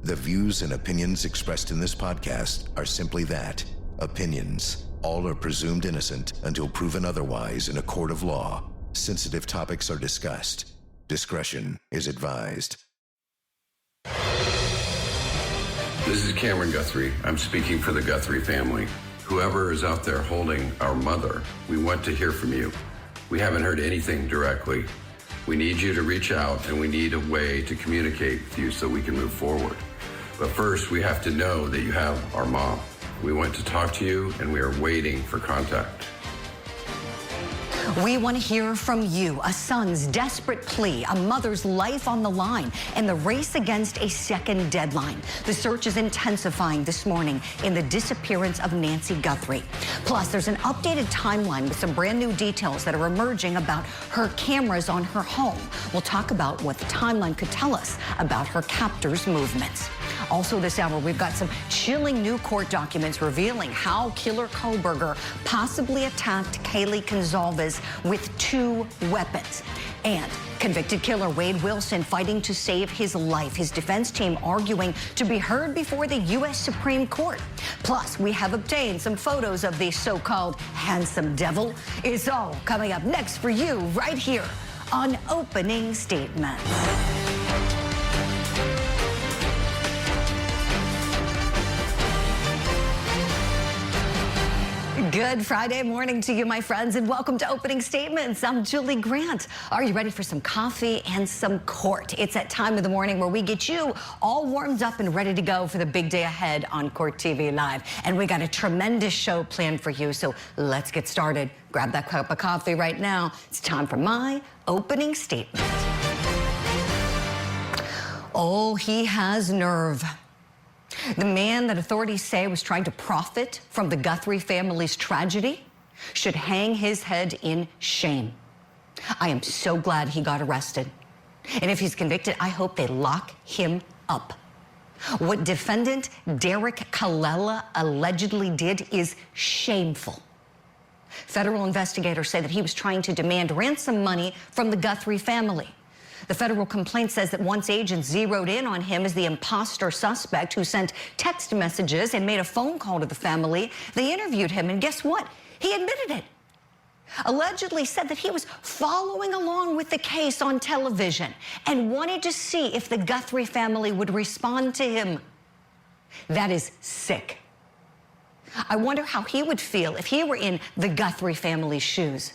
The views and opinions expressed in this podcast are simply that, opinions. All are presumed innocent until proven otherwise in a court of law. Sensitive topics are discussed. Discretion is advised. This is Cameron Guthrie. I'm speaking for the Guthrie family. Whoever is out there holding our mother, we want to hear from you. We haven't heard anything directly. We need you to reach out, and we need a way to communicate with you so we can move forward. But first, we have to know that you have our mom. We want to talk to you, and we are waiting for contact. We want to hear from you. A son's desperate plea, a mother's life on the line, and the race against a second deadline. The search is intensifying this morning in the disappearance of Nancy Guthrie. Plus, there's an updated timeline with some brand new details that are emerging about her cameras on her home. We'll talk about what the timeline could tell us about her captors' movements. Also this hour, we've got some chilling new court documents revealing how killer Kohberger possibly attacked Kaylee Goncalves with 2 weapons. And convicted killer Wade Wilson fighting to save his life. His defense team arguing to be heard before the U.S. Supreme Court. Plus, we have obtained some photos of the so-called handsome devil. It's all coming up next for you right here on Opening Statements. Good Friday morning to you, my friends, and welcome to Opening Statements. I'm Julie Grant. Are you ready for some coffee and some court? It's that time of the morning where we get you all warmed up and ready to go for the big day ahead on Court TV Live. And we got a tremendous show planned for you, so let's get started. Grab that cup of coffee right now. It's time for my opening statement. Oh, he has nerve. The man that authorities say was trying to profit from the Guthrie family's tragedy should hang his head in shame. I am so glad he got arrested. And if he's convicted, I hope they lock him up. What defendant Derek Kallela allegedly did is shameful. Federal investigators say that he was trying to demand ransom money from the Guthrie family. The federal complaint says that once agents zeroed in on him as the imposter suspect who sent text messages and made a phone call to the family, they interviewed him, and guess what? He admitted it. Allegedly said that he was following along with the case on television and wanted to see if the Guthrie family would respond to him. That is sick. I wonder how he would feel if he were in the Guthrie family's shoes.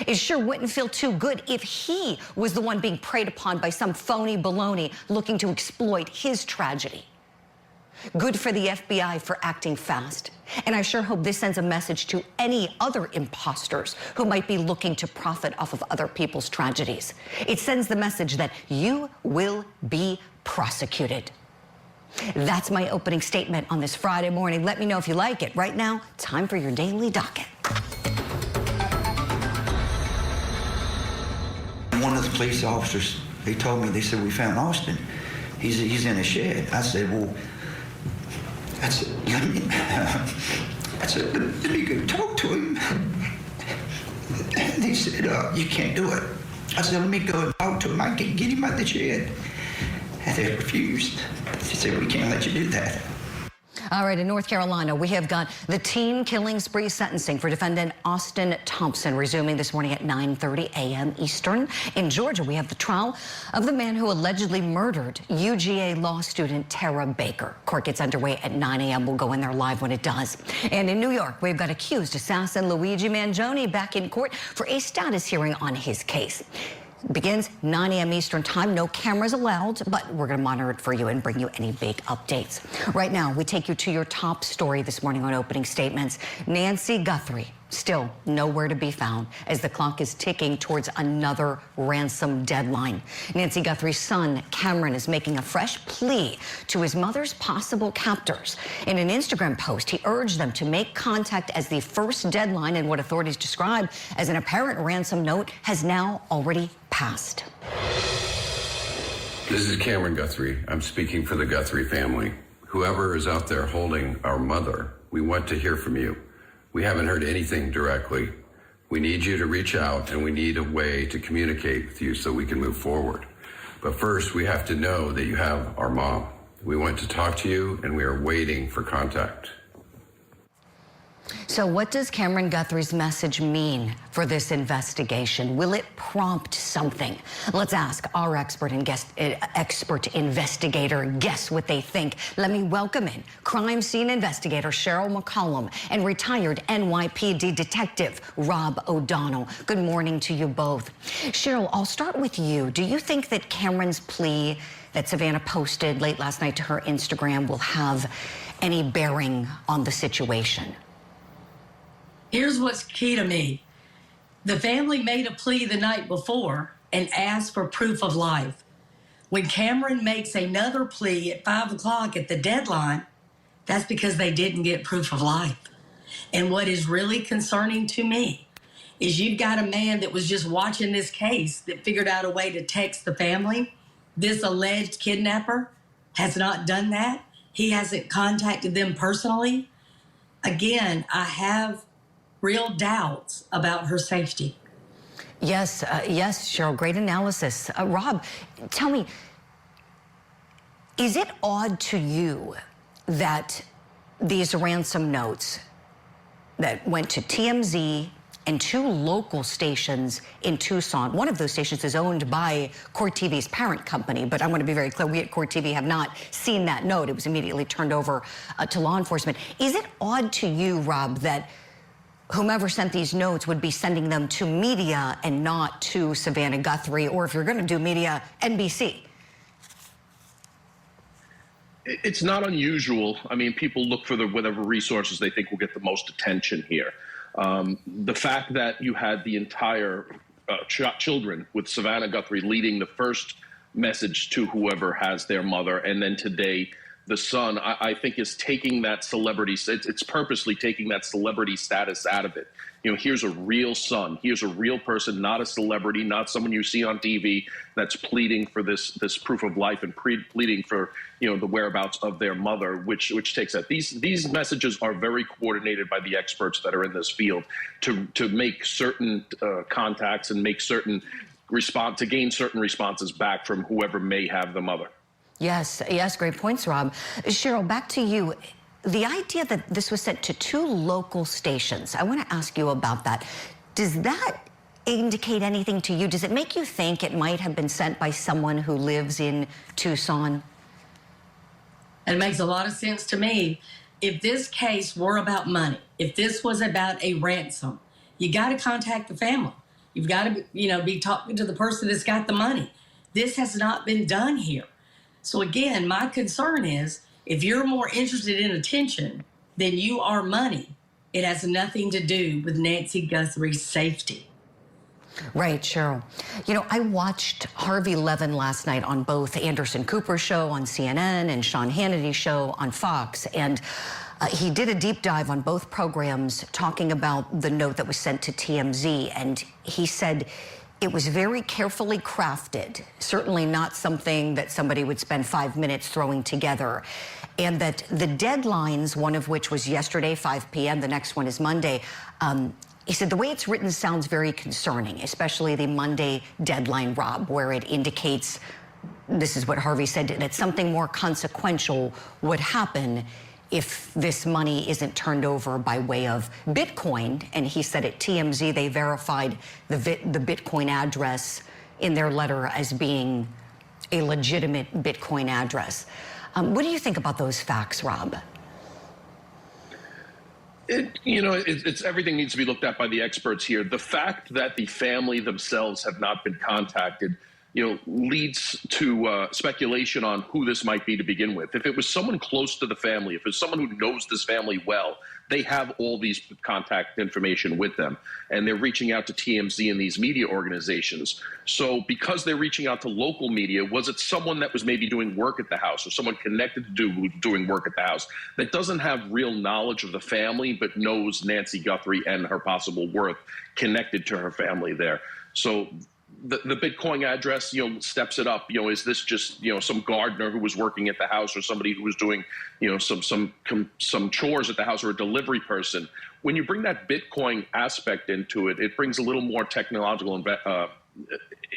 It sure wouldn't feel too good if he was the one being preyed upon by some phony baloney looking to exploit his tragedy. Good for the FBI for acting fast. And I sure hope this sends a message to any other imposters who might be looking to profit off of other people's tragedies. It sends the message that you will be prosecuted. That's my opening statement on this Friday morning. Let me know if you like it. Right now, time for your daily docket. One of the police officers, he told me, they said, we found Austin. He's in a shed. I said, well, let me go talk to him. And they said, you can't do it. I said, let me go and talk to him. I can get him out the shed. And they refused. They said, we can't let you do that. All right, in North Carolina, we have got the teen killing spree sentencing for defendant Austin Thompson resuming this morning at 9:30 a.m. Eastern. In Georgia, we have the trial of the man who allegedly murdered UGA law student Tara Baker. Court gets underway at 9 a.m. We'll go in there live when it does. And in New York, we've got accused assassin Luigi Mangione back in court for a status hearing on his case. Begins 9 a.m. Eastern time. No cameras allowed, but we're going to monitor it for you and bring you any big updates. Right now, we take you to your top story this morning on Opening Statements. Nancy Guthrie still nowhere to be found as the clock is ticking towards another ransom deadline. Nancy Guthrie's son, Camron, is making a fresh plea to his mother's possible captors. In an Instagram post, he urged them to make contact as the first deadline in what authorities describe as an apparent ransom note has now already passed. This is Cameron Guthrie. I'm speaking for the Guthrie family. Whoever is out there holding our mother, we want to hear from you. We haven't heard anything directly. We need you to reach out, and we need a way to communicate with you so we can move forward. But first, we have to know that you have our mom. We want to talk to you, and we are waiting for contact. So what does Cameron Guthrie's message mean for this investigation? Will it prompt something? Let's ask our expert investigator guess what they think. Let me welcome in crime scene investigator Cheryl McCollum and retired NYPD detective Rob O'Donnell. Good morning to you both. Cheryl, I'll start with you. Do you think that Cameron's plea that Savannah posted late last night to her Instagram will have any bearing on the situation? Here's what's key to me. The family made a plea the night before and asked for proof of life. When Camron makes another plea at 5 o'clock at the deadline, that's because they didn't get proof of life. And what is really concerning to me is you've got a man that was just watching this case that figured out a way to text the family. This alleged kidnapper has not done that. He hasn't contacted them personally. Again, I have real doubts about her safety. Yes, Cheryl, great analysis. Rob, tell me, is it odd to you that these ransom notes that went to TMZ and 2 local stations in Tucson, one of those stations is owned by Court TV's parent company, but I want to be very clear, we at Court TV have not seen that note. It was immediately turned over to law enforcement. Is it odd to you, Rob, that whomever sent these notes would be sending them to media and not to Savannah Guthrie, or if you're going to do media, NBC? It's not unusual. I mean, people look for whatever resources they think will get the most attention here. The fact that you had the entire children with Savannah Guthrie leading the first message to whoever has their mother, and then today the son, I think is taking that celebrity, it's purposely taking that celebrity status out of it. You know, here's a real son, here's a real person, not a celebrity, not someone you see on TV that's pleading for this proof of life and pleading for, you know, the whereabouts of their mother, which takes that. These messages are very coordinated by the experts that are in this field to make certain contacts and make certain to gain certain responses back from whoever may have the mother. Yes, great points, Rob. Cheryl, back to you. The idea that this was sent to 2 local stations, I want to ask you about that. Does that indicate anything to you? Does it make you think it might have been sent by someone who lives in Tucson? It makes a lot of sense to me. If this case were about money, if this was about a ransom, you got to contact the family. You've got to, be talking to the person that's got the money. This has not been done here. So again, my concern is if you're more interested in attention than you are money, it has nothing to do with Nancy Guthrie's safety. Right, Cheryl. You know, I watched Harvey Levin last night on both Anderson Cooper's show on CNN and Sean Hannity's show on Fox, and he did a deep dive on both programs talking about the note that was sent to TMZ, and he said it was very carefully crafted, certainly not something that somebody would spend 5 minutes throwing together, and that the deadlines, one of which was yesterday, 5 p.m., the next one is Monday, he said the way it's written sounds very concerning, especially the Monday deadline, Rob, where it indicates, this is what Harvey said, that something more consequential would happen if this money isn't turned over by way of Bitcoin. And he said at TMZ they verified the Bitcoin address in their letter as being a legitimate Bitcoin address. What do you think about those facts, Rob? It's everything needs to be looked at by the experts here. The fact that the family themselves have not been contacted, leads to speculation on who this might be to begin with. If it was someone close to the family, if it's someone who knows this family well, they have all these contact information with them, and they're reaching out to TMZ and these media organizations. So because they're reaching out to local media, was it someone that was maybe doing work at the house or someone connected to doing work at the house that doesn't have real knowledge of the family but knows Nancy Guthrie and her possible worth connected to her family there? So the Bitcoin address, steps it up. Is this just, some gardener who was working at the house or somebody who was doing, some chores at the house or a delivery person? When you bring that Bitcoin aspect into it, it brings a little more technological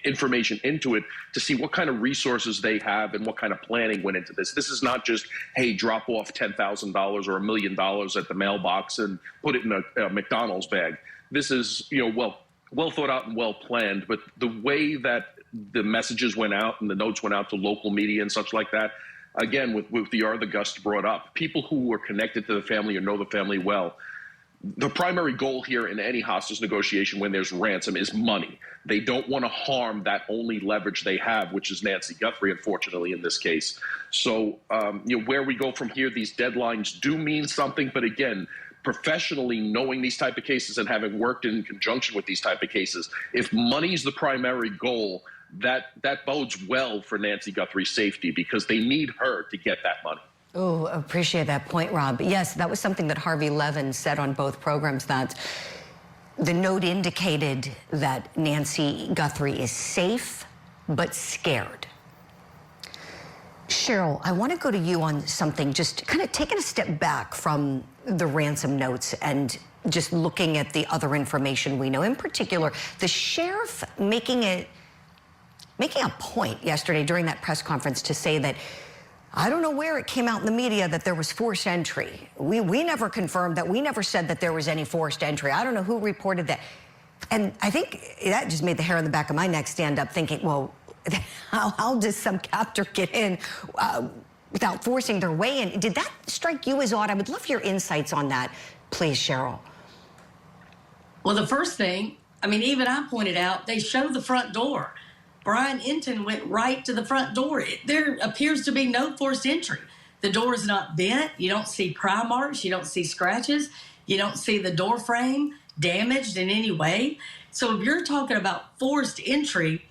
information into it to see what kind of resources they have and what kind of planning went into this. This is not just, hey, drop off $10,000 or $1 million at the mailbox and put it in a McDonald's bag. This is, well thought out and well planned, but the way that the messages went out and the notes went out to local media and such like that, again, with the R the Gust brought up, people who were connected to the family or know the family well, the primary goal here in any hostage negotiation when there's ransom is money. They don't want to harm that only leverage they have, which is Nancy Guthrie, unfortunately, in this case. So, where we go from here, these deadlines do mean something. But again, professionally knowing these type of cases and having worked in conjunction with these type of cases, if money is the primary goal, that bodes well for Nancy Guthrie's safety, because they need her to get that money. Oh, appreciate that point, Rob. Yes, that was something that Harvey Levin said on both programs, that the note indicated that Nancy Guthrie is safe but scared. Cheryl, I want to go to you on something, just kind of taking a step back from the ransom notes and just looking at the other information we know. In particular, the sheriff making a point yesterday during that press conference to say that, I don't know where it came out in the media that there was forced entry. We never confirmed that. We never said that there was any forced entry. I don't know who reported that. And I think that just made the hair on the back of my neck stand up, thinking, well, how does some captor get in without forcing their way in? Did that strike you as odd? I would love your insights on that, please, Cheryl. Well, the first thing, even I pointed out, they showed the front door. Brian Inton went right to the front door. There appears to be no forced entry. The door is not bent. You don't see pry marks. You don't see scratches. You don't see the door frame damaged in any way. So if you're talking about forced entry,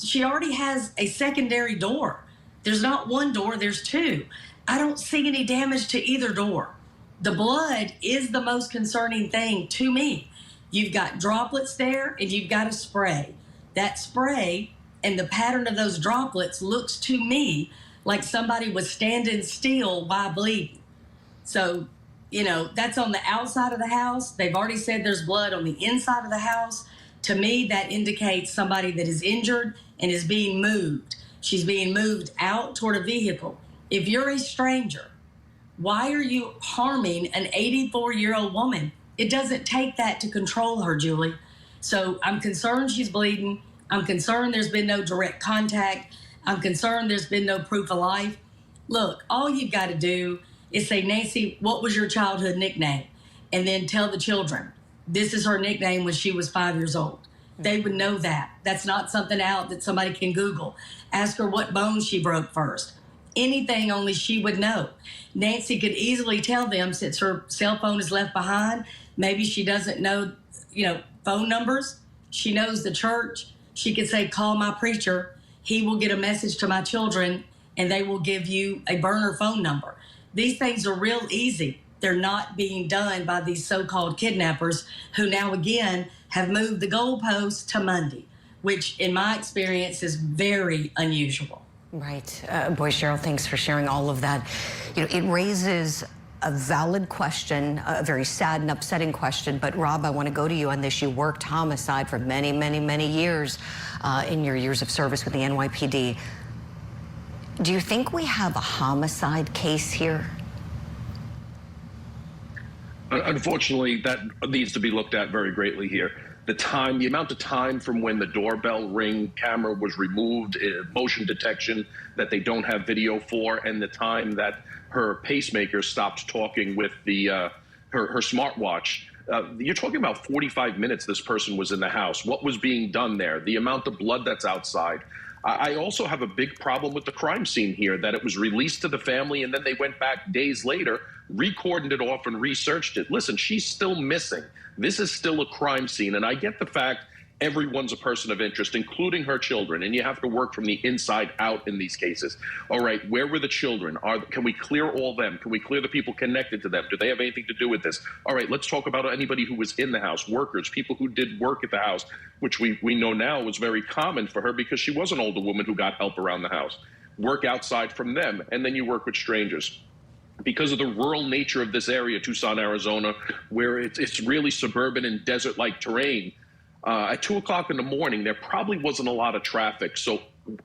she already has a secondary door. There's not one door, there's two. I don't see any damage to either door. The blood is the most concerning thing to me. You've got droplets there and you've got a spray. That spray and the pattern of those droplets looks to me like somebody was standing still while bleeding. So, that's on the outside of the house. They've already said there's blood on the inside of the house. To me, that indicates somebody that is injured and is being moved. She's being moved out toward a vehicle. If you're a stranger, why are you harming an 84-year-old woman? It doesn't take that to control her, Julie. So I'm concerned she's bleeding. I'm concerned there's been no direct contact. I'm concerned there's been no proof of life. Look, all you've got to do is say, Nancy, what was your childhood nickname? And then tell the children, this is her nickname when she was 5 years old. They would know that. That's not something out that somebody can Google. Ask her what bones she broke first. Anything only she would know. Nancy could easily tell them, since her cell phone is left behind, maybe she doesn't know, phone numbers. She knows the church. She could say, call my preacher. He will get a message to my children, and they will give you a burner phone number. These things are real easy. They're not being done by these so-called kidnappers who now, again, have moved the goalposts to Monday, which, in my experience, is very unusual. Right. Boy, Cheryl, thanks for sharing all of that. It raises a valid question, a very sad and upsetting question. But Rob, I want to go to you on this. You worked homicide for many, many, many years in your years of service with the NYPD. Do you think we have a homicide case here? Unfortunately, that needs to be looked at very greatly here. The amount of time from when the doorbell ring camera was removed, motion detection that they don't have video for, and the time that her pacemaker stopped talking with her smartwatch. You're talking about 45 minutes this person was in the house. What was being done there? The amount of blood that's outside. I also have a big problem with the crime scene here, that it was released to the family and then they went back days later, recorded it off and researched it. Listen, she's still missing. This is still a crime scene. And I get the fact everyone's a person of interest, including her children, and you have to work from the inside out in these cases. All right, where were the children? Can we clear all them? Can we clear the people connected to them? Do they have anything to do with this? All right, let's talk about anybody who was in the house, workers, people who did work at the house, which we know now was very common for her because she was an older woman who got help around the house. Work outside from them, and then you work with strangers. Because of the rural nature of this area, Tucson, Arizona, where it's really suburban and desert-like terrain, At 2 o'clock in the morning, there probably wasn't a lot of traffic. So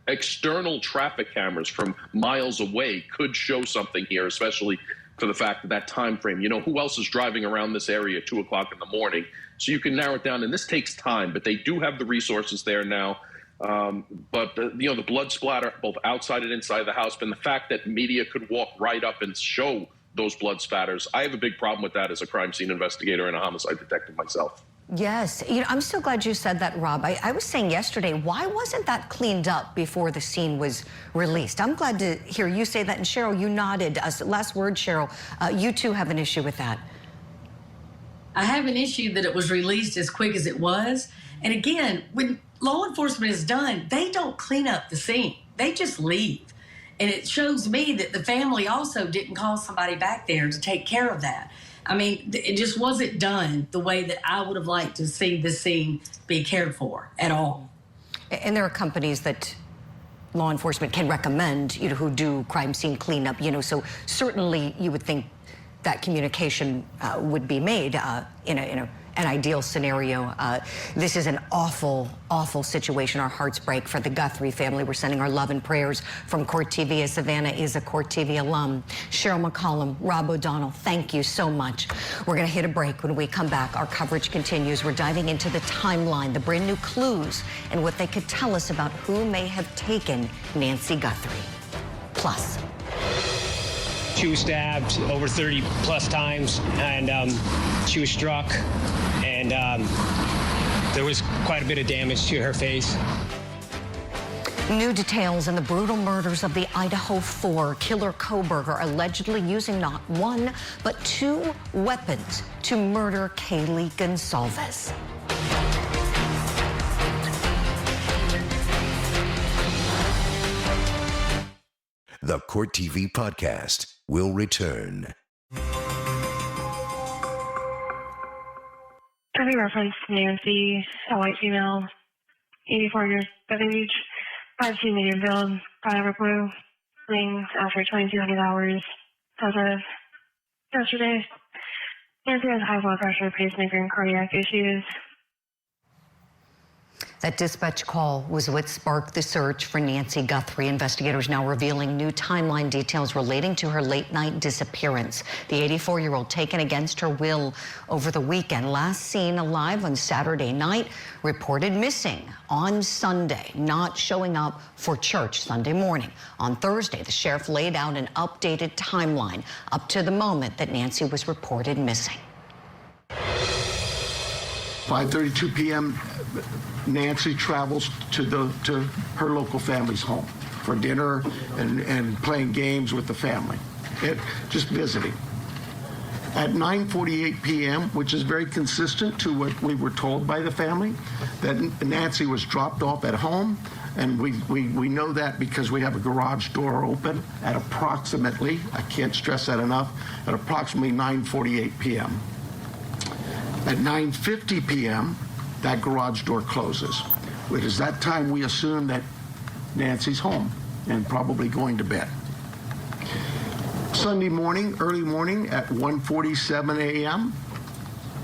external traffic cameras from miles away could show something here, especially for the fact that that time frame. You know, who else is driving around this area at 2 o'clock in the morning? So you can narrow it down, and this takes time, but they do have the resources there now. The blood splatter both outside and inside the house, and the fact that media could walk right up and show those blood spatters, I have a big problem with that as a crime scene investigator and a homicide detective myself. Yes, I'm so glad you said that, Rob. I was saying yesterday, why wasn't that cleaned up before the scene was released? I'm glad to hear you say that. And Cheryl, you nodded. Last word, Cheryl. You too have an issue with that. I have an issue that it was released as quick as it was. And again, when law enforcement is done, they don't clean up the scene. They just leave. And it shows me that the family also didn't call somebody back there to take care of that. I mean, it just wasn't done the way that I would have liked to see the scene be cared for at all. And there are companies that law enforcement can recommend, who do crime scene cleanup, so certainly you would think that communication would be made in an ideal scenario. This is an awful, awful situation. Our hearts break for the Guthrie family. We're sending our love and prayers from Court TV, as Savannah is a Court TV alum. Cheryl McCollum, Rob O'Donnell, thank you so much. We're going to hit a break. When we come back, our coverage continues. We're diving into the timeline, the brand new clues, and what they could tell us about who may have taken Nancy Guthrie. Plus, she was stabbed over 30 plus times, and she was struck, and there was quite a bit of damage to her face. New details in the brutal murders of the Idaho 4. Killer Kohberger allegedly using not one, but 2 weapons to murder Kaylee Goncalves. The Court TV podcast will return. Having reference to Nancy, a white female, 84 years of age, 5'2" medium build, powder blue, ring after 2,200 hours as of yesterday. Nancy has high blood pressure, pacemaker, and cardiac issues. That dispatch call was what sparked the search for Nancy Guthrie. Investigators now revealing new timeline details relating to her late-night disappearance. The 84-year-old taken against her will over the weekend. Last seen alive on Saturday night, reported missing on Sunday, not showing up for church Sunday morning. On Thursday, the sheriff laid out an updated timeline up to the moment that Nancy was reported missing. 5:32 p.m., Nancy travels to her local family's home for dinner and playing games with the family, just visiting. At 9:48 p.m., which is very consistent to what we were told by the family, that Nancy was dropped off at home, and we know that because we have a garage door open at approximately, I can't stress that enough, at approximately 9:48 p.m. At 9:50 p.m., that garage door closes. It is that time we assume that Nancy's home and probably going to bed. Sunday morning, early morning at 1:47 a.m.,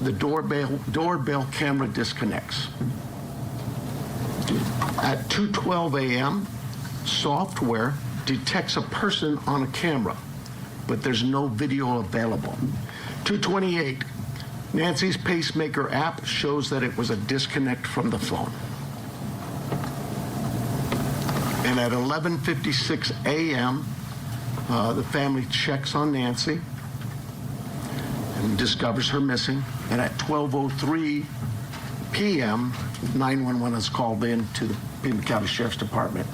the doorbell camera disconnects. At 2:12 a.m., software detects a person on a camera, but there's no video available. 2:28, Nancy's pacemaker app shows that it was a disconnect from the phone. And at 11:56 a.m., the family checks on Nancy and discovers her missing. And at 12:03 p.m., 911 is called in to the Pima County Sheriff's Department.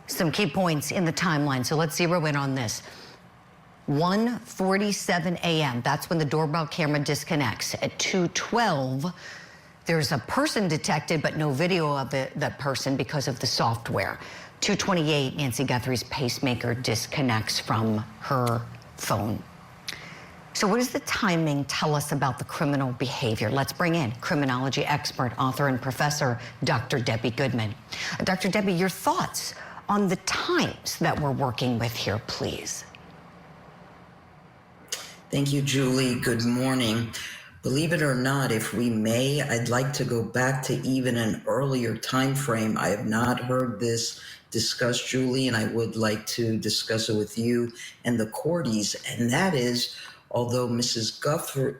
Some key points in the timeline, so let's zero in on this. 1:47 a.m., that's when the doorbell camera disconnects. At 2:12, there's a person detected, but no video of that person because of the software. 2:28, Nancy Guthrie's pacemaker disconnects from her phone. So what does the timing tell us about the criminal behavior? Let's bring in criminology expert, author, and professor, Dr. Debbie Goodman. Dr. Debbie, your thoughts on the times that we're working with here, please. Thank you, Julie. Good morning. Believe it or not, if we may, I'd like to go back to even an earlier time frame. I have not heard this discussed, Julie, and I would like to discuss it with you and the Cordies, and that is, although Mrs.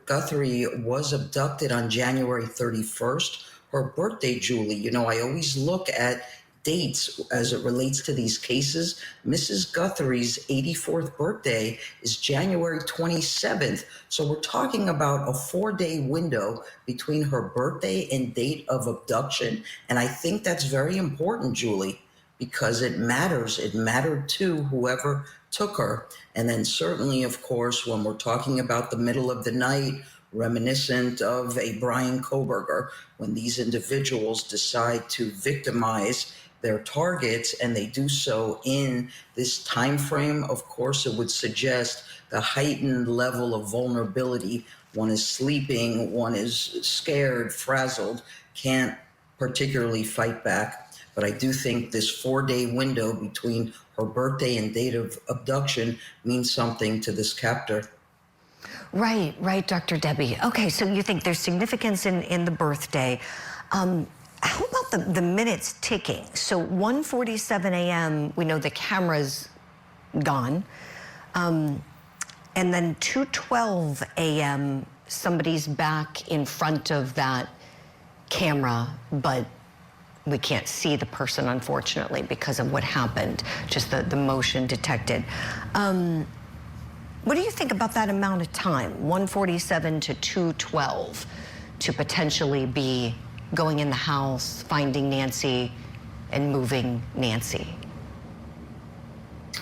Guthrie was abducted on January 31st, her birthday, Julie, you know, I always look at dates as it relates to these cases. Mrs. Guthrie's 84th birthday is January 27th. So we're talking about a 4-day window between her birthday and date of abduction. And I think that's very important, Julie, because it matters. It mattered to whoever took her. And then certainly, of course, when we're talking about the middle of the night, reminiscent of a Bryan Kohberger, when these individuals decide to victimize their targets, and they do so in this time frame, of course, it would suggest the heightened level of vulnerability. One is sleeping, one is scared, frazzled, can't particularly fight back. But I do think this 4-day window between her birthday and date of abduction means something to this captor. Right, Dr. Debbie. Okay, so you think there's significance in the birthday. How about the minutes ticking? So 1:47 a.m., we know the camera's gone. And then 2:12 a.m., somebody's back in front of that camera, but we can't see the person, unfortunately, because of what happened, just the motion detected. What do you think about that amount of time, 1:47 to 2:12, to potentially be going in the house, finding Nancy, and moving Nancy?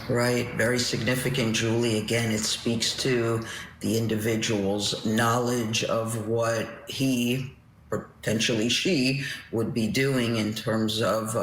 Right, very significant, Julie. Again, it speaks to the individual's knowledge of what he, potentially she, would be doing in terms of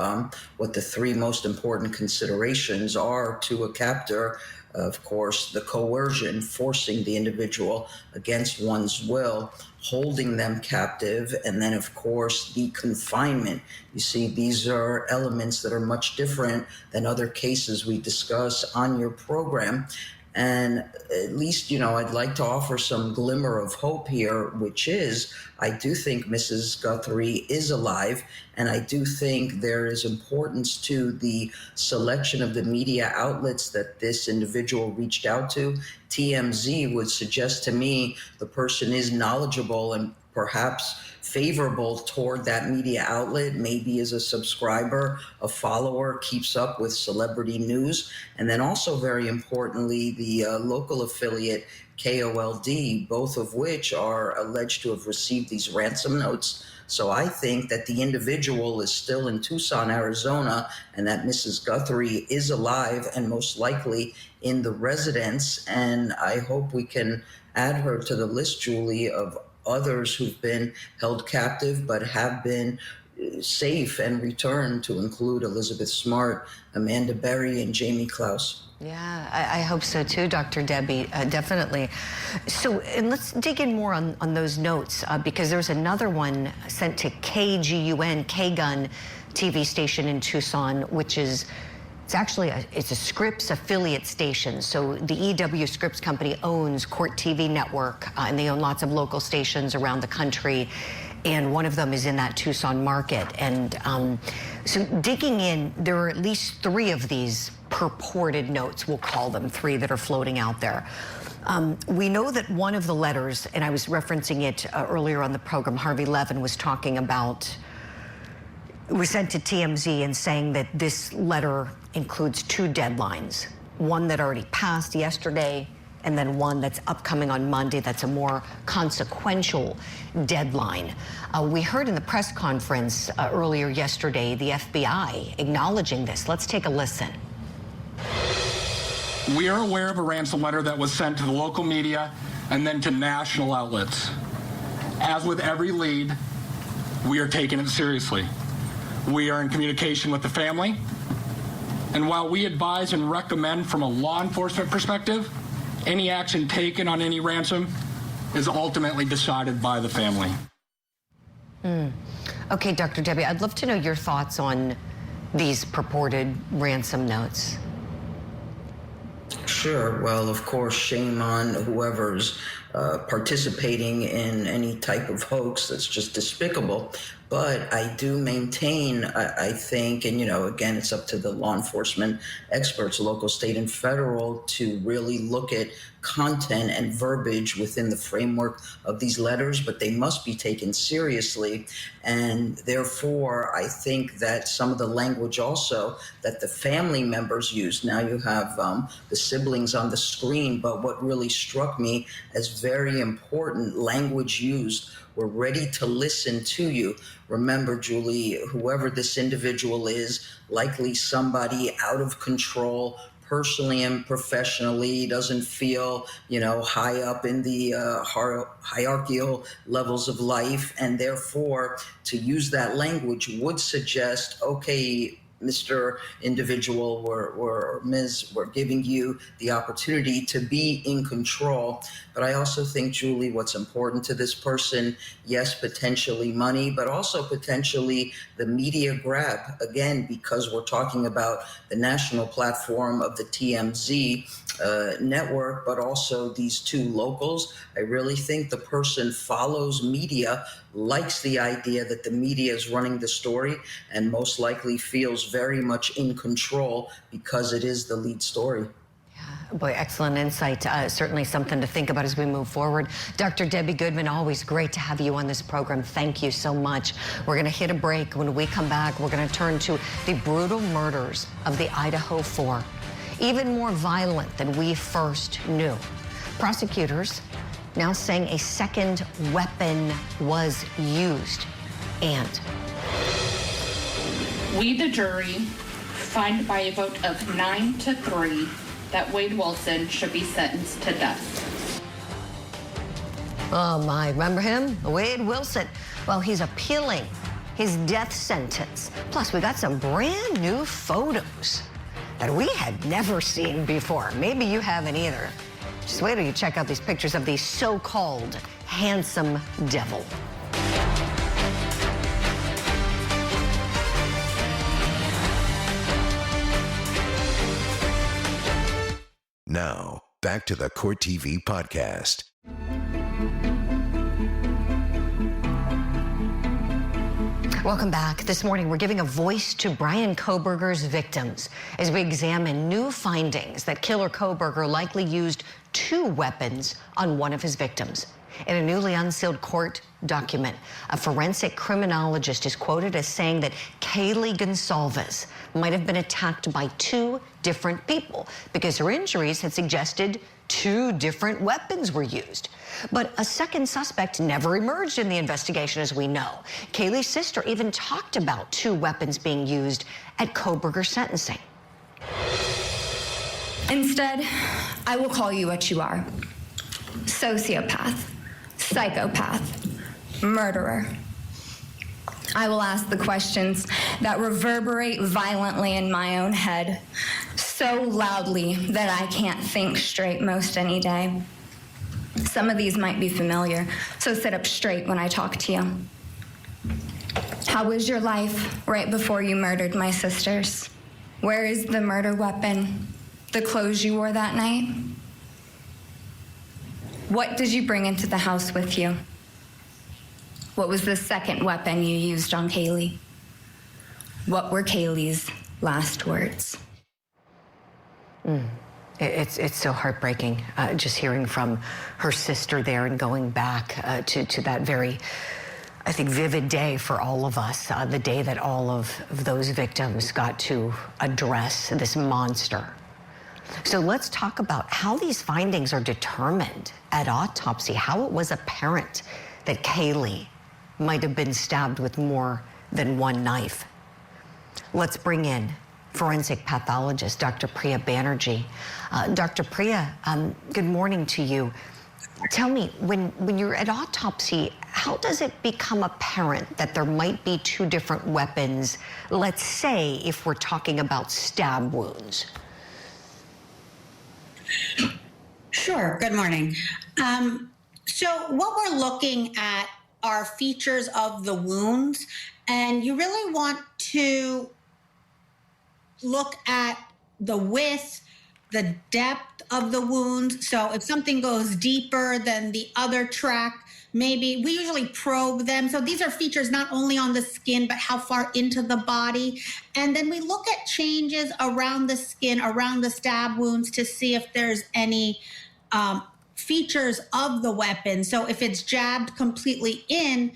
what the 3 most important considerations are to a captor. Of course, the coercion, forcing the individual against one's will, holding them captive, and then, of course, the confinement. You see, these are elements that are much different than other cases we discuss on your program. And at least, you know, I'd like to offer some glimmer of hope here, which is, I do think Mrs. Guthrie is alive, and I do think there is importance to the selection of the media outlets that this individual reached out to. TMZ would suggest to me the person is knowledgeable and perhaps favorable toward that media outlet, maybe as a subscriber, a follower, keeps up with celebrity news. And then also, very importantly, the local affiliate KOLD, both of which are alleged to have received these ransom notes. So I think that the individual is still in Tucson, Arizona, and that Mrs. Guthrie is alive and most likely in the residence. And I hope we can add her to the list, Julie, of others who've been held captive but have been safe and returned, to include Elizabeth Smart, Amanda Berry, and Jamie Klaus. Yeah, I hope so too, Dr. Debbie, definitely. So, and let's dig in more on those notes, because there's another one sent to KGUN, K-Gun TV station in Tucson, which is, it's actually it's a Scripps affiliate station. So the EW Scripps company owns Court TV Network, and they own lots of local stations around the country. And one of them is in that Tucson market. And so digging in, there are at least 3 of these purported notes, we'll call them 3, that are floating out there. We know that one of the letters, and I was referencing it earlier on the program, Harvey Levin was talking about, was sent to TMZ and saying that this letter includes 2 deadlines, one that already passed yesterday, and then one that's upcoming on Monday that's a more consequential deadline. We heard in the press conference earlier yesterday the FBI acknowledging this. Let's take a listen. We are aware of a ransom letter that was sent to the local media and then to national outlets. As with every lead, we are taking it seriously. We are in communication with the family, and while we advise and recommend from a law enforcement perspective, any action taken on any ransom is ultimately decided by the family. Okay, Dr. Debbie, I'd love to know your thoughts on these purported ransom notes. Sure. Well, of course, shame on whoever's participating in any type of hoax that's just despicable. But I do maintain, I think, and, again, it's up to the law enforcement experts, local, state, and federal, to really look at content and verbiage within the framework of these letters, but they must be taken seriously. And therefore, I think that some of the language also that the family members use, now you have the siblings on the screen, but what really struck me as very important, language used: we're ready to listen to you. Remember, Julie, whoever this individual is, likely somebody out of control, personally and professionally, doesn't feel, high up in the hierarchical levels of life. And therefore, to use that language would suggest, okay, Mr. Individual or Ms., we're giving you the opportunity to be in control. But I also think, Julie, what's important to this person, yes, potentially money, but also potentially the media grab, again, because we're talking about the national platform of the TMZ network, but also these two locals. I really think the person follows media, likes the idea that the media is running the story, and most likely feels very much in control because it is the lead story. Boy, excellent insight. Certainly something to think about as we move forward. Dr. Debbie Goodman, always great to have you on this program. Thank you so much. We're going to hit a break. When we come back, we're going to turn to the brutal murders of the Idaho Four. Even more violent than we first knew. Prosecutors now saying a second weapon was used. And we, the jury, find by a vote of 9-3 that Wade Wilson should be sentenced to death. Oh my, remember him? Wade Wilson. Well, he's appealing his death sentence. Plus, we got some brand new photos that we had never seen before. Maybe you haven't either. Just wait till you check out these pictures of the so-called handsome devil. Now, back to the Court TV podcast. Welcome back. This morning, we're giving a voice to Bryan Kohberger's victims as we examine new findings that killer Kohberger likely used 2 weapons on one of his victims. In a newly unsealed court document, a forensic criminologist is quoted as saying that Kaylee Goncalves might have been attacked by 2 different people because her injuries had suggested 2 different weapons were used. But a second suspect never emerged in the investigation, as we know. Kaylee's sister even talked about 2 weapons being used at Kohberger's sentencing. Instead, I will call you what you are: sociopath, psychopath, murderer. I will ask the questions that reverberate violently in my own head, so loudly that I can't think straight most any day. Some of these might be familiar, so sit up straight when I talk to you. How was your life right before you murdered my sisters? Where is the murder weapon? The clothes you wore that night? What did you bring into the house with you? What was the second weapon you used on Kaylee? What were Kaylee's last words? It's so heartbreaking just hearing from her sister there and going back to that very, I think, vivid day for all of us, the day that all of those victims got to address this monster. So let's talk about how these findings are determined at autopsy, how it was apparent that Kaylee might have been stabbed with more than one knife. Let's bring in forensic pathologist, Dr. Priya Banerjee. Dr. Priya, good morning to you. Tell me, when you're at autopsy, how does it become apparent that there might be 2 different weapons, let's say if we're talking about stab wounds? Sure, good morning. So what we're looking at are features of the wounds, and you really want to look at the width the depth of the wounds. So if something goes deeper than the other track, maybe we usually probe them. So these are features not only on the skin, but how far into the body. And then we look at changes around the skin, around the stab wounds to see if there's any features of the weapon. So if it's jabbed completely in,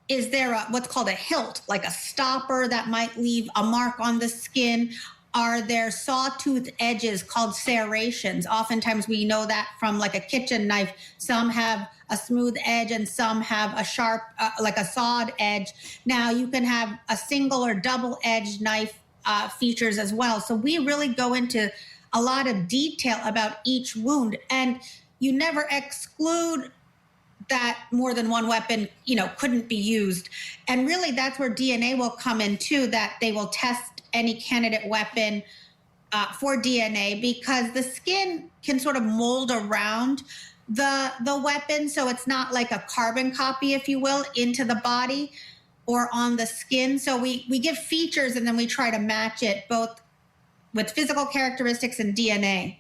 is there what's called a hilt, like a stopper that might leave a mark on the skin? Are there sawtooth edges called serrations? Oftentimes we know that from like a kitchen knife. Some have a smooth edge and some have a sharp, like a sawed edge. Now you can have a single or double edged knife features as well. So we really go into a lot of detail about each wound, and you never exclude that more than one weapon, couldn't be used. And really that's where DNA will come in too, that they will test any candidate weapon for DNA, because the skin can sort of mold around the weapon. So it's not like a carbon copy, if you will, into the body or on the skin. So we give features and then we try to match it both with physical characteristics and DNA.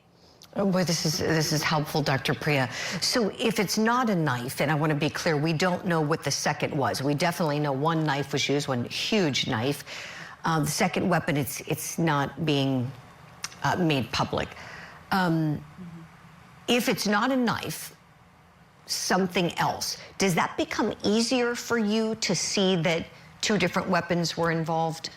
Oh boy, this is helpful, Dr. Priya. So if it's not a knife, and I want to be clear, we don't know what the second was. We definitely know one knife was used, one huge knife. The second weapon, it's not being made public. If it's not a knife, something else, does that become easier for you to see that two different weapons were involved?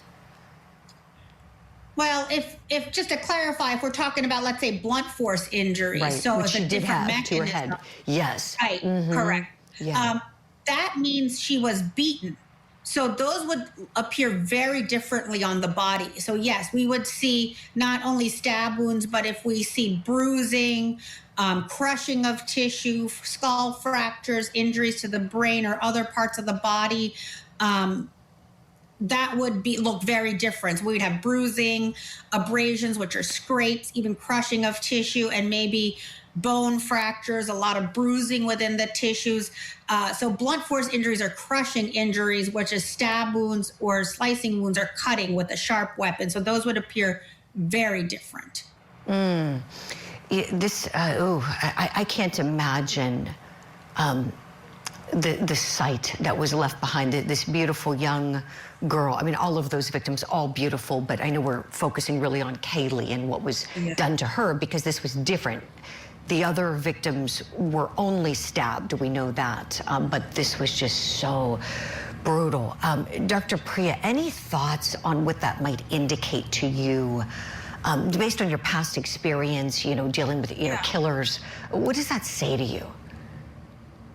Well, if just to clarify, if we're talking about, let's say, blunt force injuries, right. so Which it's a she did different have to her mechanism. head. Yes. Right, correct. Yeah. That means she was beaten. So those would appear very differently on the body. So yes, we would see not only stab wounds, but if we see bruising, crushing of tissue, skull fractures, injuries to the brain or other parts of the body, that would look very different. We'd have bruising, abrasions, which are scrapes, even crushing of tissue, and maybe bone fractures, a lot of bruising within the tissues. So blunt force injuries are crushing injuries, which is stab wounds or slicing wounds or cutting with a sharp weapon. So those would appear very different. I can't imagine the sight that was left behind this beautiful young girl. I mean, all of those victims, all beautiful, but I know we're focusing really on Kaylee and what was done to her, because this was different. The other victims were only stabbed, we know that, but this was just so brutal. Dr. Priya, any thoughts on what that might indicate to you, based on your past experience, dealing with killers? What does that say to you?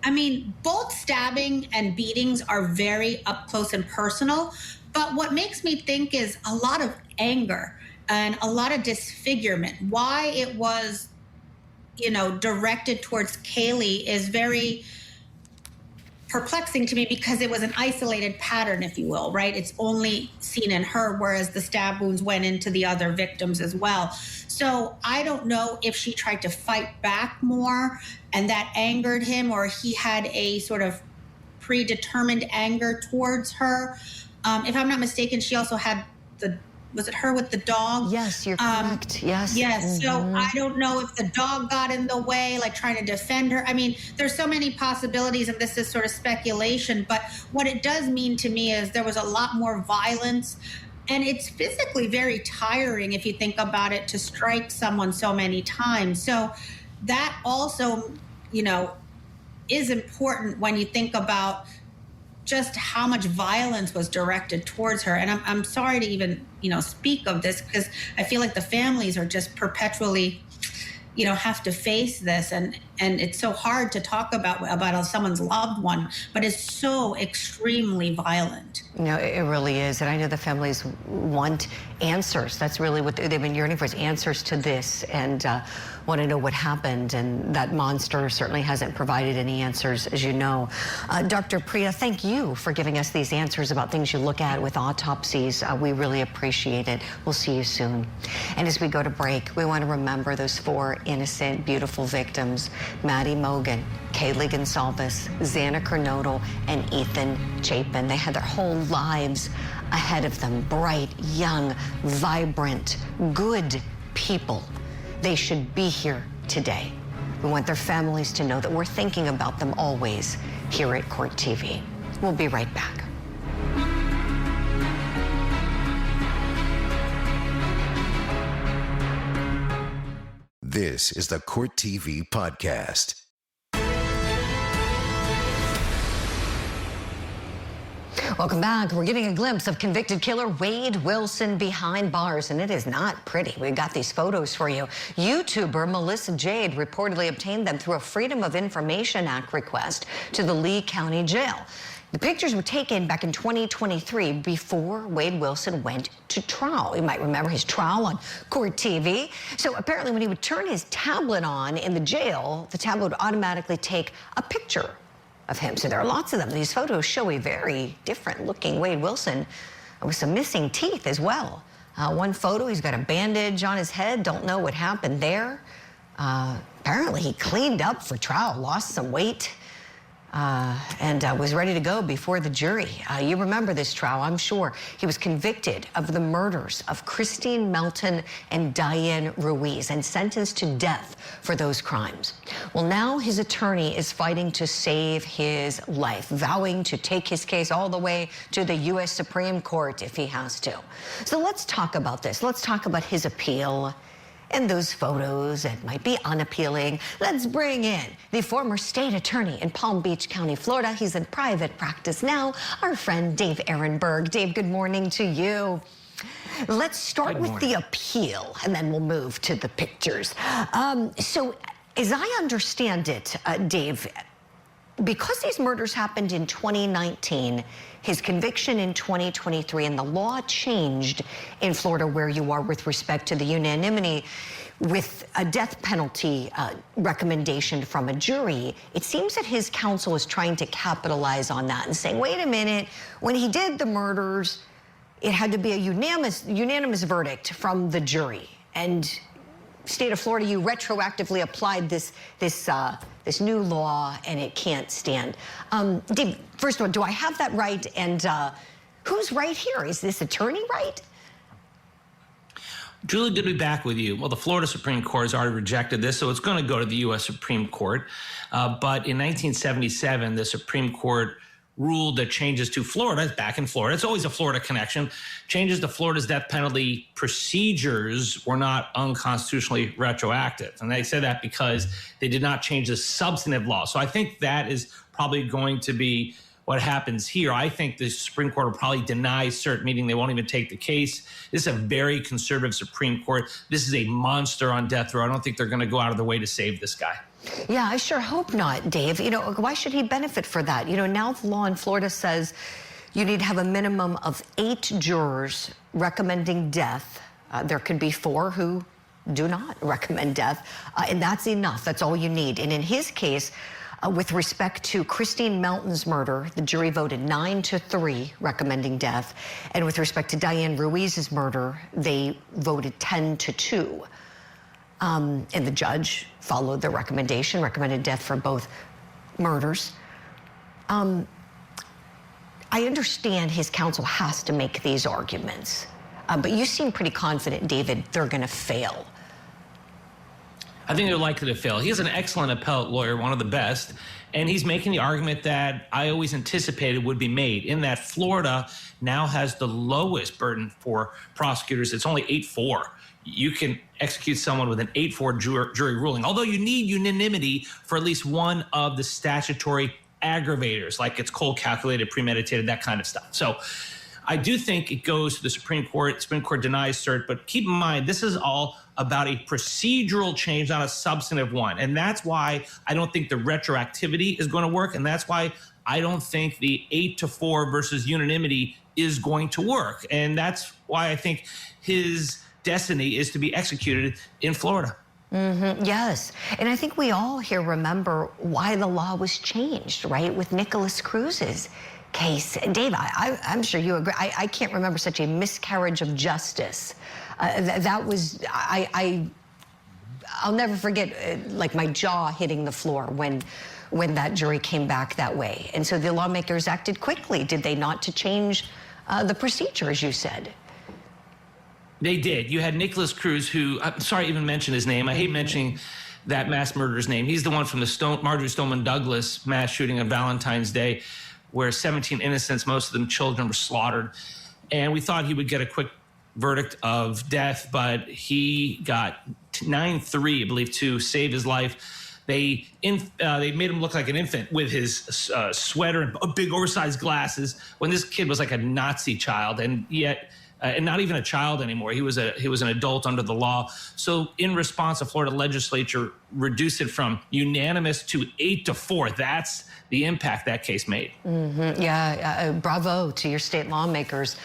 I mean, both stabbing and beatings are very up close and personal, but what makes me think is a lot of anger and a lot of disfigurement. Why it was, directed towards Kaylee is very perplexing to me, because it was an isolated pattern, if you will, right? It's only seen in her, whereas the stab wounds went into the other victims as well. So I don't know if she tried to fight back more and that angered him, or he had a sort of predetermined anger towards her. If I'm not mistaken, she also had was it her with the dog? Yes, you're correct. Yes. Yes. So I don't know if the dog got in the way, like trying to defend her. I mean, there's so many possibilities, and this is sort of speculation. But what it does mean to me is there was a lot more violence, and it's physically very tiring if you think about it, to strike someone so many times. So that also, is important when you think about just how much violence was directed towards her. And I'm sorry to even, speak of this, because I feel like the families are just perpetually, have to face this. And it's so hard to talk about someone's loved one, but it's so extremely violent. It really is. And I know the families want answers. That's really what they've been yearning for, is answers to this, and want to know what happened. And that monster certainly hasn't provided any answers, as you know. Dr. Priya, thank you for giving us these answers about things you look at with autopsies. We really appreciate it. We'll see you soon. And as we go to break, we want to remember those 4 innocent, beautiful victims: Maddie Mogan, Kaylee Goncalves, Xana Kernodle, and Ethan Chapin. They had their whole lives ahead of them. Bright, young, vibrant, good people. They should be here today. We want their families to know that we're thinking about them always here at Court TV. We'll be right back. This is the Court TV podcast. Welcome back. We're getting a glimpse of convicted killer Wade Wilson behind bars, and it is not pretty. We got these photos for you. YouTuber Melissa Jade reportedly obtained them through a Freedom of Information Act request to the Lee County Jail. The pictures were taken back in 2023 before Wade Wilson went to trial. You might remember his trial on Court TV. So apparently when he would turn his tablet on in the jail, the tablet would automatically take a picture of him. So there are lots of them. These photos show a very different looking Wade Wilson with some missing teeth as well. One photo, he's got a bandage on his head. Don't know what happened there. Apparently he cleaned up for trial, lost some weight, and was ready to go before the jury. You remember this trial, I'm sure. He was convicted of the murders of Christine Melton and Diane Ruiz and sentenced to death for those crimes. Well, now his attorney is fighting to save his life, vowing to take his case all the way to the U.S. Supreme Court if he has to. So let's talk about this. Let's talk about his appeal and those photos that might be unappealing. Let's bring in the former state attorney in Palm Beach County, Florida. He's in private practice now, our friend Dave Ehrenberg. Dave, good morning to you. Let's start with the appeal, and then we'll move to the pictures. So as I understand it, Dave, because these murders happened in 2019, his conviction in 2023, and the law changed in Florida where you are with respect to the unanimity with a death penalty recommendation from a jury, it seems that his counsel is trying to capitalize on that and saying, wait a minute, when he did the murders, it had to be a unanimous verdict from the jury. And state of Florida, you retroactively applied this new law, and it can't stand. Dave, first of all, do I have that right? And who's right here? Is this attorney right? Julie, good to be back with you. Well, the Florida Supreme Court has already rejected this, so it's going to go to the U.S. Supreme Court. But in 1977, the Supreme Court ruled that changes to Florida, back in Florida, it's always a Florida connection, changes to Florida's death penalty procedures were not unconstitutionally retroactive. And they said that because they did not change the substantive law. So I think that is probably going to be what happens here. I think the Supreme Court will probably deny cert, meaning they won't even take the case. This is a very conservative Supreme Court. This is a monster on death row. I don't think they're going to go out of their way to save this guy. Yeah, I sure hope not, Dave. You know, why should he benefit for that? You know, now the law in Florida says you need to have a minimum of 8 jurors recommending death. There could be 4 who do not recommend death, and that's enough. That's all you need. And in his case, with respect to Christine Melton's murder, the jury voted 9-3 recommending death. And with respect to Diane Ruiz's murder, they voted 10-2. And the judge followed the recommendation, recommended death for both murders. I understand his counsel has to make these arguments, but you seem pretty confident, David, they're going to fail. I think they're likely to fail. He is an excellent appellate lawyer, one of the best, and he's making the argument that I always anticipated would be made, in that Florida now has the lowest burden for prosecutors. It's only 8-4. You can execute someone with an 8-4 jury ruling, although you need unanimity for at least one of the statutory aggravators, like it's cold calculated, premeditated, that kind of stuff. So I do think it goes to the Supreme Court. Supreme Court denies cert, but keep in mind, this is all about a procedural change, not a substantive one. And that's why I don't think the retroactivity is going to work. And that's why I don't think the 8-4 versus unanimity is going to work. And that's why I think his destiny is to be executed in Florida. Yes. And I think we all here remember why the law was changed, right? With Nicholas Cruz's case. Dave, I'm sure you agree. I can't remember such a miscarriage of justice. That was, I'll never forget, like my jaw hitting the floor when that jury came back that way. And so the lawmakers acted quickly, did they not, to change the procedure, as you said? They did. You had Nicholas Cruz, who, I'm sorry I even mentioned his name. I hate mentioning that mass murderer's name. He's the one from the Marjorie Stoneman Douglas mass shooting on Valentine's Day, where 17 innocents, most of them children, were slaughtered. And we thought he would get a quick verdict of death, but he got 9-3, I believe, to save his life. They made him look like an infant with his sweater and big oversized glasses, when this kid was like a Nazi child, and yet and not even a child anymore. He was an adult under the law. So in response, the Florida legislature reduced it from unanimous to 8-4. That's the impact that case made. Mm-hmm. Yeah, bravo to your state lawmakers,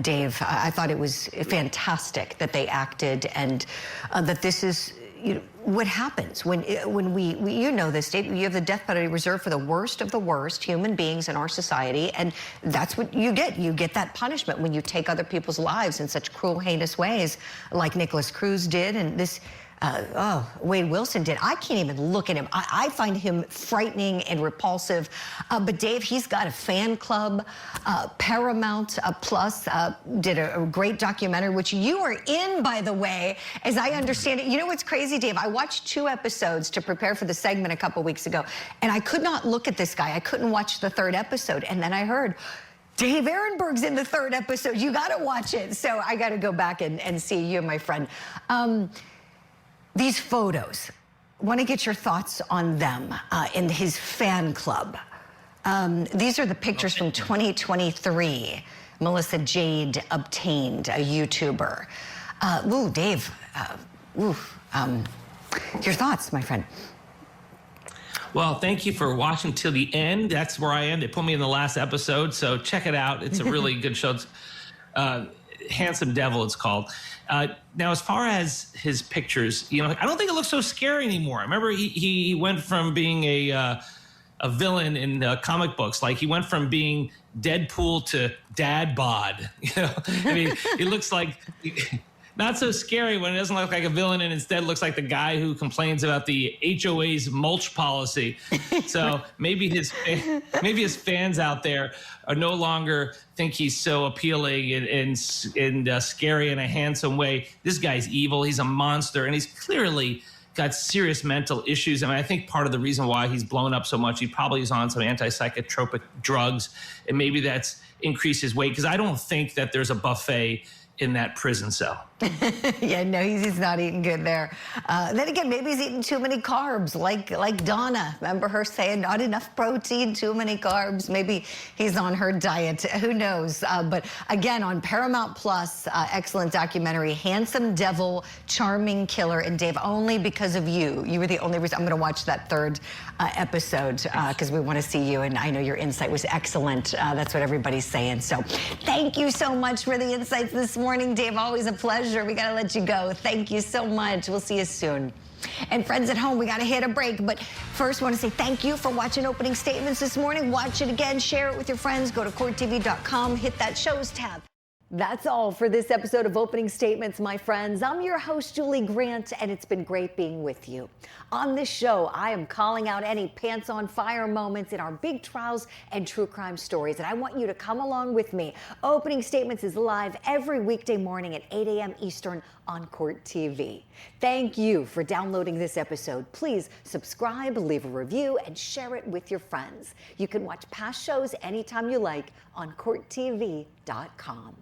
Dave. I thought it was fantastic that they acted, and that this is what happens when we you know this, Dave. You have the death penalty reserved for the worst of the worst human beings in our society, and that's what you get. You get that punishment when you take other people's lives in such cruel, heinous ways, like Nicholas Cruz did, and this. Wade Wilson did. I can't even look at him. I find him frightening and repulsive. But Dave, he's got a fan club. Paramount Plus did a great documentary, which you are in, by the way, as I understand it. You know what's crazy, Dave? I watched 2 episodes to prepare for the segment a couple weeks ago, and I could not look at this guy. I couldn't watch the 3rd episode. And then I heard, Dave Ehrenberg's in the 3rd episode. You got to watch it. So I got to go back and see you, my friend. These photos, want to get your thoughts on them in his fan club. These are the pictures from 2023. Melissa Jade obtained, a YouTuber. Dave, your thoughts, my friend? Well, thank you for watching till the end. That's where I am. They put me in the last episode, so check it out. It's a really good show. It's, Handsome Devil, it's called. Now, as far as his pictures, I don't think it looks so scary anymore. I remember he went from being a villain in comic books. Like, he went from being Deadpool to Dad Bod. I mean, it looks like not so scary when it doesn't look like a villain and instead looks like the guy who complains about the HOA's mulch policy. So maybe his fans out there are no longer think he's so appealing and scary in a handsome way. This guy's evil. He's a monster, and he's clearly got serious mental issues. I mean, I think part of the reason why he's blown up so much, he probably is on some antipsychotropic drugs, and maybe that's increased his weight, because I don't think that there's a buffet in that prison cell. Yeah, no, he's not eating good there. Then again, maybe he's eating too many carbs, like Donna. Remember her saying not enough protein, too many carbs? Maybe he's on her diet. Who knows? But again, on Paramount Plus, excellent documentary, Handsome Devil, Charming Killer. And Dave, only because of you. You were the only reason. I'm going to watch that 3rd episode because we want to see you. And I know your insight was excellent. That's what everybody's saying. So thank you so much for the insights this morning, Dave. Always a pleasure. We got to let you go. Thank you so much. We'll see you soon. And friends at home, we got to hit a break. But first, want to say thank you for watching Opening Statements this morning. Watch it again. Share it with your friends. Go to courttv.com. Hit that shows tab. That's all for this episode of Opening Statements, my friends. I'm your host, Julie Grant, and it's been great being with you. On this show, I am calling out any pants on fire moments in our big trials and true crime stories, and I want you to come along with me. Opening Statements is live every weekday morning at 8 a.m. Eastern on Court TV. Thank you for downloading this episode. Please subscribe, leave a review, and share it with your friends. You can watch past shows anytime you like on courttv.com.